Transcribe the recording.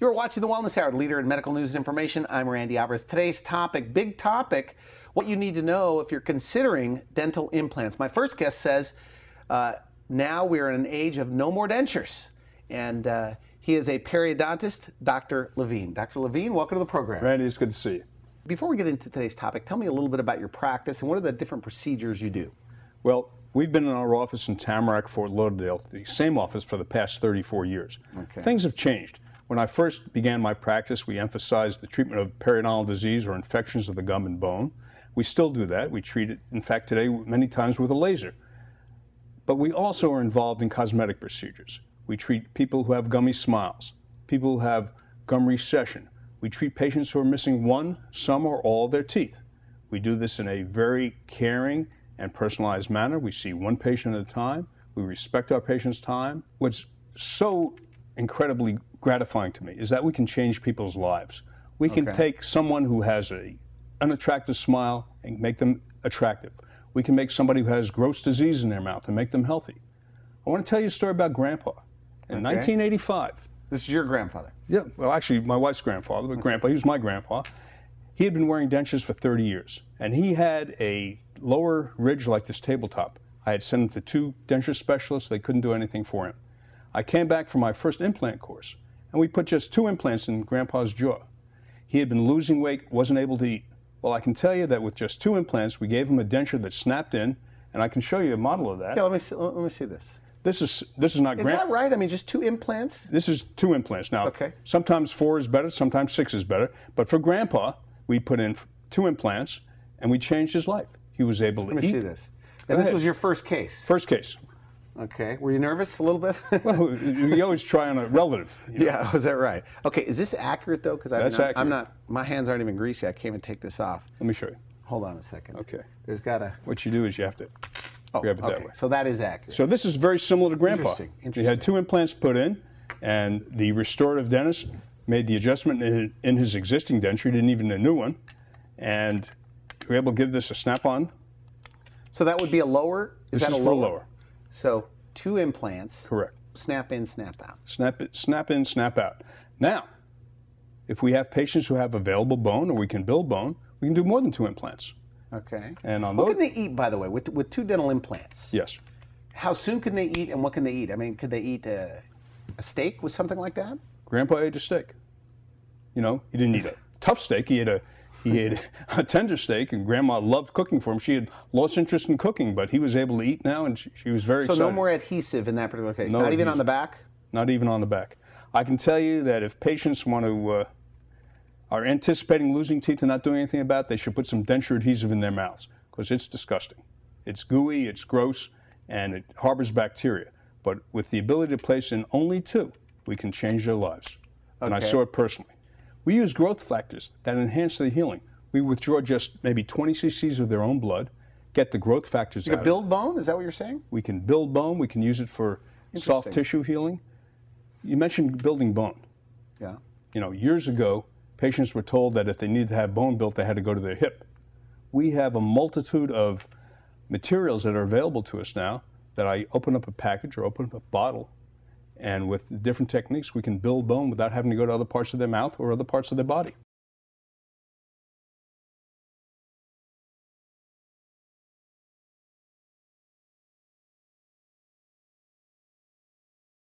You're watching The Wellness Hour, the leader in medical news and information. I'm Randy Alvarez. Today's topic, big topic, what you need to know if you're considering dental implants. My first guest says now we're in an age of no more dentures. And he is a periodontist, Dr. Levine. Dr. Levine, welcome to the program. Randy, it's good to see you. Before we get into today's topic, tell me a little bit about your practice and what are the different procedures you do? Well, we've been in our office in Tamarack, Fort Lauderdale, the same office for the past 34 years. Okay. Things have changed. When I first began my practice, we emphasized the treatment of periodontal disease or infections of the gum and bone. We still do that. We treat it, in fact, today many times with a laser. But we also are involved in cosmetic procedures. We treat people who have gummy smiles, people who have gum recession. We treat patients who are missing one, some, or all of their teeth. We do this in a very caring and personalized manner. We see one patient at a time. We respect our patient's time. What's so incredibly gratifying to me is that we can change people's lives. We can take someone who has an unattractive smile and make them attractive. We can make somebody who has gross disease in their mouth and make them healthy. I want to tell you a story about Grandpa. In 1985. This is your grandfather? Yeah, well, actually, my wife's grandfather, but Grandpa, he was my grandpa. He had been wearing dentures for 30 years, and he had a lower ridge like this tabletop. I had sent him to 2 denture specialists. They couldn't do anything for him. I came back for my first implant course, and we put just 2 implants in Grandpa's jaw. He had been losing weight, wasn't able to eat. Well, I can tell you that with just 2 implants, we gave him a denture that snapped in, and I can show you a model of that. Yeah, let me see this. This is not. Is that right? I mean, just 2 implants? This is 2 implants. Now, sometimes 4 is better, sometimes 6 is better. But for Grandpa, we put in 2 implants, and we changed his life. He was able to eat. Let me see this. And this was your first case? First case. Okay. Were you nervous a little bit? Well, you always try on a relative. You know? Yeah, was that right? Okay, is this accurate, though? Because accurate. My hands aren't even greasy. I can't even take this off. Let me show you. Hold on a second. Okay. There's got to... What you do is you have to grab it that way. So that is accurate. So this is very similar to Grandpa. Interesting. He had 2 implants put in, and the restorative dentist made the adjustment in his existing denture. He didn't even need a new one. And we were able to give this a snap-on. So that would be a lower? This is for lower. So 2 implants. Correct. Snap in, snap out. Snap in, snap out. Now, if we have patients who have available bone or we can build bone, we can do more than 2 implants. Okay. And on what those, can they eat, by the way, with 2 dental implants? Yes. How soon can they eat, and what can they eat? I mean, could they eat a steak with something like that? Grandpa ate a steak. You know, he didn't eat a tough steak. He ate a tender steak, and Grandma loved cooking for him. She had lost interest in cooking, but he was able to eat now, and she was very excited. So no more adhesive in that particular case? No Not even adhesive. on the back? Not even on the back. I can tell you that if patients want to are anticipating losing teeth and not doing anything about it, they should put some denture adhesive in their mouths, because it's disgusting. It's gooey, it's gross, and it harbors bacteria. But with the ability to place in only 2, we can change their lives. And I saw it personally. We use growth factors that enhance the healing. We withdraw just maybe 20 cc's of their own blood, get the growth factors out. You can build bone? Is that what you're saying? We can build bone. We can use it for soft tissue healing. You mentioned building bone. Yeah. You know, years ago, patients were told that if they needed to have bone built, they had to go to their hip. We have a multitude of materials that are available to us now that I open up a package or open up a bottle, and with different techniques, we can build bone without having to go to other parts of their mouth or other parts of their body.